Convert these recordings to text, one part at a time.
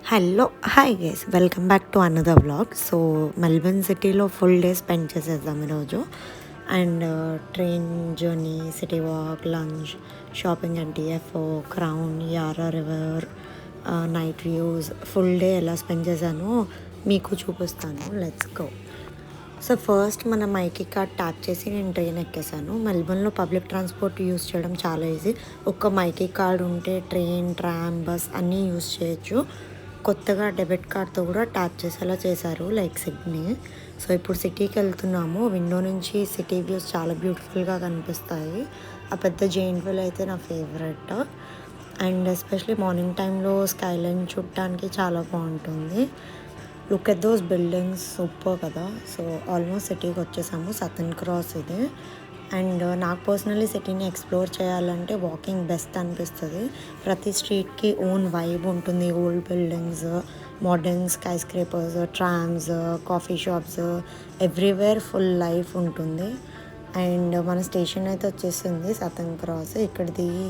Hello hi guys welcome back to another vlog. So Melbourne సిటీలో full day spend చేసేద్దాం ఈరోజు. And train journey, city walk, lunch, shopping and DFO, Crown, Yarra river, night views, full day ఎలా spend చేశానో మీకు చూపిస్తాను. Let's go. So first మన మైకీ card tap చేసి నేను ట్రైన్ ఎక్కేసాను. మెల్బర్న్లో పబ్లిక్ ట్రాన్స్పోర్ట్ యూస్ చేయడం చాలా ఈజీ. ఒక్క మైకీ కార్డ్ ఉంటే ట్రైన్, ట్రామ్, బస్ అన్నీ యూస్ చేయొచ్చు. కొత్తగా డెబిట్ కార్డ్తో కూడా ట్యాప్ చేసేలా చేశారు, లైక్ సిడ్నీ. సో ఇప్పుడు సిటీకి వెళ్తున్నాము. విండో నుంచి సిటీ వ్యూస్ చాలా బ్యూటిఫుల్గా కనిపిస్తాయి. ఆ పెద్ద జైంట్ వీల్ అయితే నా ఫేవరెట్. అండ్ ఎస్పెషలీ మార్నింగ్ టైంలో స్కైలైన్ చూడటానికి చాలా బాగుంటుంది. Look at those buildings, super కదా. సో ఆల్మోస్ట్ సిటీకి వచ్చేసాము. సతన్ క్రాస్ ఇది. అండ్ నాకు పర్సనలీ సిటీని ఎక్స్ప్లోర్ చేయాలంటే వాకింగ్ బెస్ట్ అనిపిస్తుంది. ప్రతి స్ట్రీట్కి ఓన్ వైబ్ ఉంటుంది. Old buildings, modern sky scrapers, trams, coffee shops, everywhere full life ఉంటుంది. అండ్ మన స్టేషన్ అయితే వచ్చేసింది సతన్ క్రాస్. ఇక్కడ దిగి,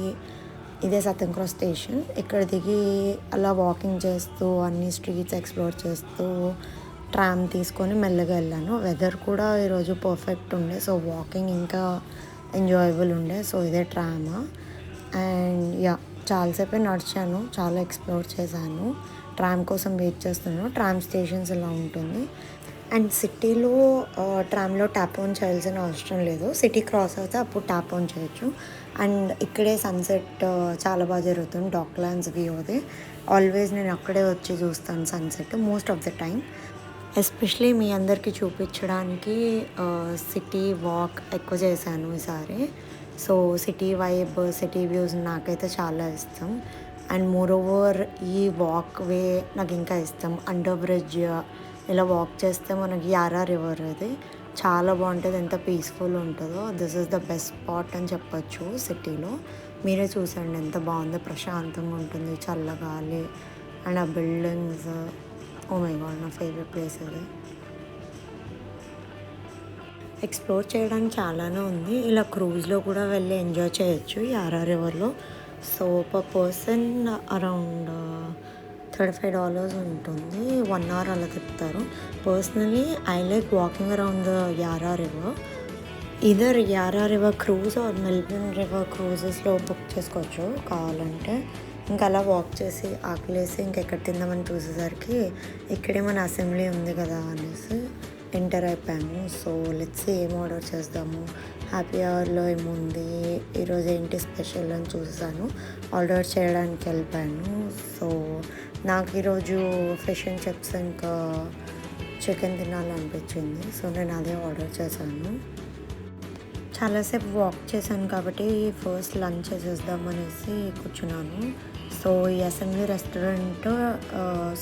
ఇదే సతన్ క్రాస్ స్టేషన్. ఇక్కడ దిగి అలా వాకింగ్ చేస్తూ అన్ని స్ట్రీట్స్ ఎక్స్ప్లోర్ చేస్తూ ట్రామ్ తీసుకొని మెల్లగా వెళ్ళాను. వెదర్ కూడా ఈరోజు పర్ఫెక్ట్ ఉండే, సో వాకింగ్ ఇంకా ఎంజాయబుల్ ఉండే. సో ఇదే ట్రామ్. అండ్ యా, చాలాసేపే నడిచాను, చాలా ఎక్స్ప్లోర్ చేశాను. ట్రామ్ కోసం వెయిట్ చేస్తున్నాను. ట్రామ్ స్టేషన్స్ ఇలా ఉంటుంది. అండ్ సిటీలో ట్రామ్లో ట్యాప్ ఆన్ చేయాల్సిన అవసరం లేదు. సిటీ క్రాస్ అయితే అప్పుడు ట్యాప్ ఆన్ చేయొచ్చు. అండ్ ఇక్కడే సన్సెట్ చాలా బాగా జరుగుతుంది. డాక్లాండ్స్ వ్యూ అది. ఆల్వేస్ నేను అక్కడే వచ్చి చూస్తాను sunset most of the time. Especially మీ అందరికీ చూపించడానికి సిటీ వాక్ ఎక్కువ చేశాను ఈసారి. So city vibe, city views నాకైతే చాలా ఇష్టం. అండ్ మోర్ ఓవర్ ఈ వాక్ వే నాకు ఇంకా ఇష్టం. అండర్ బ్రిడ్జ్ ఇలా వాక్ చేస్తే మనకి యారా రివర్ అది చాలా బాగుంటుంది. ఎంత పీస్ఫుల్ ఉంటుందో. This is the best spot అని చెప్పొచ్చు సిటీలో. మీరే చూసండి ఎంత బాగుందో. ప్రశాంతంగా ఉంటుంది, చల్లగాలి అండ్ ఆ బిల్డింగ్స్. ఓ మై గాడ్, నా ఫేవరెట్ ప్లేస్ అది. ఎక్స్ప్లోర్ చేయడానికి చాలానే ఉంది. ఇలా క్రూజ్లో కూడా వెళ్ళి ఎంజాయ్ చేయొచ్చు యారా రివర్లో. సో పర్ పర్సన్ అరౌండ్ $35 ఉంటుంది. 1 hour అలా తిప్పుతారు. Personally I like walking around the Yarra river. Either Yarra river cruise or Melbourne river క్రూజెస్లో బుక్ చేసుకోవచ్చు కావాలంటే. ఇంకా అలా వాక్ చేసి ఆకలేసి ఇంకెక్కడ తిందామని చూసేసరికి ఇక్కడే మన అసెంబ్లీ ఉంది కదా అనేసి ఎంటర్ అయిపోయాము. సో లెట్స్ ఏం ఆర్డర్ చేద్దాము, హ్యాపీ అవర్లో ఏముంది, ఈరోజు ఏంటి స్పెషల్ అని చూసాను. ఆర్డర్ చేయడానికి వెళ్ళిపోయాను. సో నాకు ఈరోజు ఫిష్ అండ్ చిప్స్ ఇంకా చికెన్ తినాలనిపించింది. సో నేను అదే ఆర్డర్ చేశాను. చాలాసేపు వాక్ చేశాను కాబట్టి ఫస్ట్ లంచ్ చేసేద్దాం అనేసి కూర్చున్నాను. సో ఈ అసెంబ్లీ రెస్టారెంట్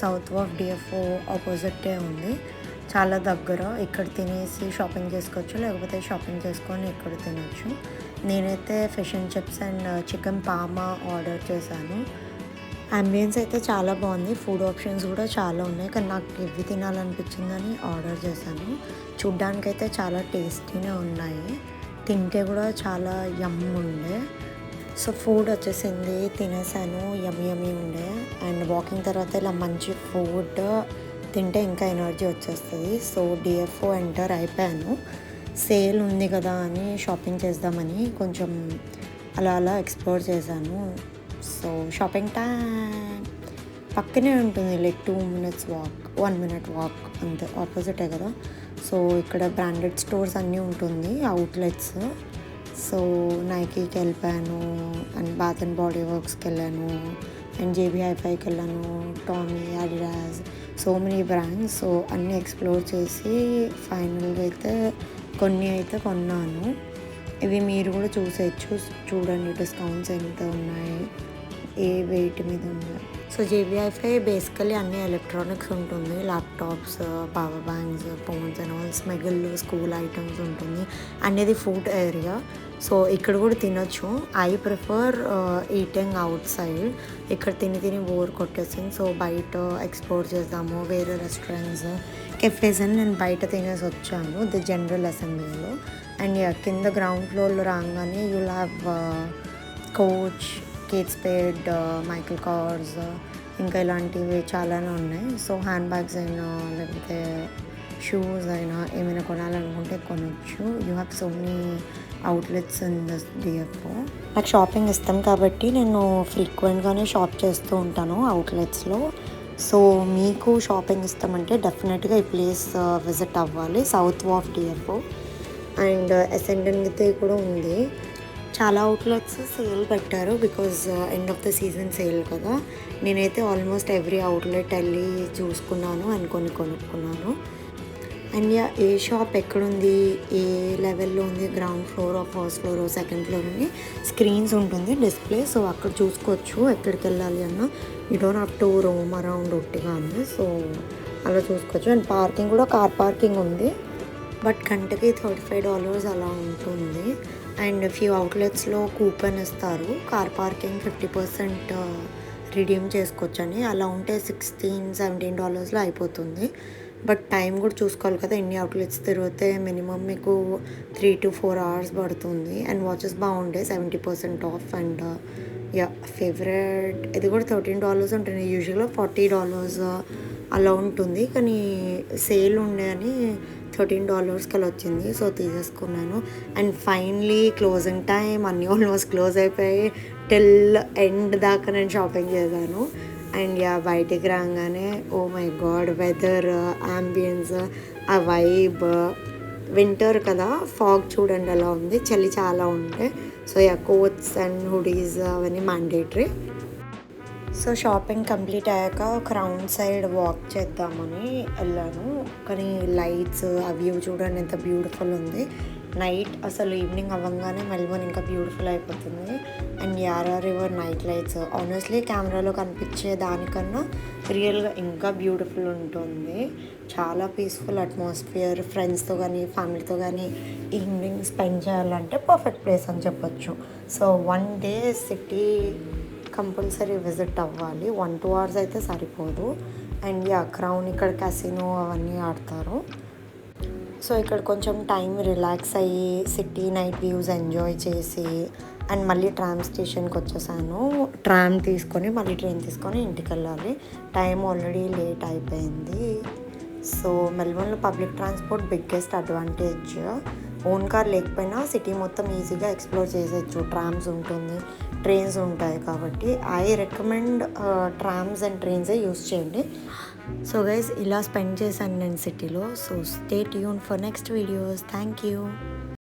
సౌత్ వాఫ్ DFO ఆపోజిటే ఉంది. చాలా దగ్గర. ఇక్కడ తినేసి షాపింగ్ చేసుకోవచ్చు, లేకపోతే షాపింగ్ చేసుకొని ఇక్కడ తినచ్చు. నేనైతే fish and chips and chicken parma order చేశాను. అంబియన్స్ అయితే చాలా బాగుంది. ఫుడ్ ఆప్షన్స్ కూడా చాలా ఉన్నాయి, కానీ నాకు ఇవి తినాలనిపించిందని ఆర్డర్ చేశాను. చూడ్డానికైతే చాలా టేస్టీగా ఉన్నాయి, తింటే కూడా చాలా యమ్ ఉండే. సో ఫుడ్ వచ్చేసింది, తినేసాను. యమ్మీ ఉండే. అండ్ వాకింగ్ తర్వాత ఇలా మంచి ఫుడ్ తింటే ఇంకా ఎనర్జీ వచ్చేస్తుంది. సో DFO ఎంటర్ అయిపోయాను. సేల్ ఉంది కదా అని షాపింగ్ చేద్దామని కొంచెం అలా ఎక్స్ప్లోర్ చేశాను. సో షాపింగ్ టైం పక్కనే ఉంటుంది, like 2 minutes walk, 1 minute walk అంతే. ఆపోజిటే కదా. సో ఇక్కడ బ్రాండెడ్ స్టోర్స్ అన్నీ ఉంటుంది, అవుట్లెట్స్. సో నైకీకి వెళ్ళిపోయాను, అండ్ బాత్ అండ్ బాడీ వర్క్స్కి వెళ్ళాను, అండ్ JB Hi-Fiకి వెళ్ళాను, Tommy, Adidas, so many brands. So అన్నీ ఎక్స్ప్లోర్ చేసి ఫైనల్గా అయితే కొన్ని అయితే కొన్నాను. ఇవి మీరు కూడా చూసేయచ్చు. చూడండి డిస్కౌంట్స్ ఎంత ఉన్నాయి, ఏ వెయిట్ మీద ఉన్నాయి. సో JB Hi-Fi బేసికలీ అన్ని ఎలక్ట్రానిక్స్ ఉంటుంది. Laptops, power banks, phones and all, Smiggle, school items ఉంటుంది. అండ్ ఇది ఫుడ్ ఏరియా. సో ఇక్కడ కూడా తినొచ్చు. I prefer eating outside. ఇక్కడ తిని బోర్ కొట్టేసింది. సో బయట ఎక్స్ప్లోర్ చేద్దాము, వేరే రెస్టారెంట్స్, కెఫేస్ అని నేను బయట తినేసి వచ్చాను ది జనరల్ అసెంబ్లీలో. అండ్ కింద గ్రౌండ్ ఫ్లోర్లో రాగానే you'll have Coach, Kate Spade, Michael Kors, ఇంకా ఇలాంటివి చాలానే ఉన్నాయి. సో హ్యాండ్ బ్యాగ్స్ అయినా లేకపోతే షూస్ అయినా ఏమైనా కొనాలనుకుంటే కొనొచ్చు. You have so many outlets in this DFO. నాకు షాపింగ్ ఇష్టం కాబట్టి నేను ఫ్రీక్వెంట్గానే షాప్ చేస్తూ ఉంటాను అవుట్లెట్స్లో. సో మీకు షాపింగ్ ఇష్టం అంటే డెఫినెట్గా ఈ ప్లేస్ విజిట్ అవ్వాలి, సౌత్ వాఫ్ డిఎఫ్ఓ. అండ్ ఎసెండెన్గితే కూడా ఉంది. చాలా అవుట్లెట్స్ సేల్ పెట్టారు because end of the season sale కదా. నేనైతే ఆల్మోస్ట్ ఎవ్రీ అవుట్లెట్ వెళ్ళి చూసుకున్నాను అండ్ కొనుక్కున్నాను. అండ్ ఏ షాప్ ఎక్కడుంది, ఏ లెవెల్లో ఉంది, ground floor, first floor, second floor అని స్క్రీన్స్ ఉంటుంది డిస్ప్లే. సో అక్కడ చూసుకోవచ్చు ఎక్కడికి వెళ్ళాలి అన్న. You don't have to Rome around ఒట్టిగా ఉంది. సో అలా చూసుకోవచ్చు. అండ్ పార్కింగ్ కూడా కార్ పార్కింగ్ ఉంది, బట్ గంటకి $35 అలా ఉంటుంది. అండ్ ఫ్యూ అవుట్లెట్స్లో కూపన్ ఇస్తారు, కార్ పార్కింగ్ 50% రిడీమ్ చేసుకోవచ్చని. అలా ఉంటే $16-17 అయిపోతుంది. బట్ టైం కూడా చూసుకోవాలి కదా, ఎన్ని అవుట్లెట్స్ తిరిగితే మినిమం మీకు 3 to 4 hours పడుతుంది. అండ్ వాచెస్ బాగుంటాయి, 70% ఆఫ్. అండ్ ఫేవరెట్ ఇది కూడా $13 ఉంటుంది. యూజువల్గా $40 అలా ఉంటుంది, కానీ సేల్ ఉండే అని $13 అలా వచ్చింది. సో తీసేసుకున్నాను. అండ్ ఫైనలీ క్లోజింగ్ టైం, అన్నీ ఆల్మోస్ట్ క్లోజ్ అయిపోయి టిల్ ఎండ్ దాకా నేను షాపింగ్ చేశాను. అండ్ బయటికి రాగానే oh my god, weather, ambience, ఆ వైబ్, వింటర్ కదా, ఫాగ్ చూడండి ఎలా ఉంది, చలి చాలా ఉంటే. సో కోట్స్ అండ్ హుడీస్ అవన్నీ మ్యాండేటరీ. సో షాపింగ్ కంప్లీట్ అయ్యాక క్రౌన్ సైడ్ వాక్ చేద్దామని వెళ్ళాను, కానీ లైట్స్ ఆ వ్యూ చూడండి ఎంత బ్యూటిఫుల్ ఉంది. నైట్ అసలు ఈవినింగ్ అవ్వగానే మెల్బోర్న్ ఇంకా బ్యూటిఫుల్ అయిపోతుంది. And Yaara river night lights honestly కెమెరాలో కనిపించే దానికన్నా రియల్గా ఇంకా బ్యూటిఫుల్ ఉంటుంది. చాలా పీస్ఫుల్ అట్మాస్ఫియర్. ఫ్రెండ్స్తో కానీ ఫ్యామిలీతో కానీ ఈవినింగ్ స్పెండ్ చేయాలంటే పర్ఫెక్ట్ ప్లేస్ అని చెప్పొచ్చు. So 1 day city compulsory visit అవ్వాలి, 1-2 hours అయితే సరిపోదు. అండ్ క్రౌన్ ఇక్కడ క్యాసినో అవన్నీ ఆడతారు. సో ఇక్కడ కొంచెం టైం రిలాక్స్ అయ్యి సిటీ నైట్ వ్యూస్ ఎంజాయ్ చేసి అండ్ మళ్ళీ ట్రామ్ స్టేషన్కి వచ్చేసాను. ట్రామ్ తీసుకొని మళ్ళీ ట్రైన్ తీసుకొని ఇంటికి వెళ్ళాలి. టైం ఆల్రెడీ లేట్ అయిపోయింది. సో మెల్బోర్న్లో public transport biggest advantage. Own car లేకపోయినా సిటీ మొత్తం ఈజీగా ఎక్స్ప్లోర్ చేసేయచ్చు. ట్రామ్స్ ఉంటుంది, ట్రైన్స్ ఉంటాయి కాబట్టి ఐ రికమెండ్ ట్రామ్స్ అండ్ ట్రైన్సే యూస్ చేయండి. సో గైస్ ఇలా స్పెండ్ చేశాను నేను సిటీలో. So stay tune for next videos. Thank you.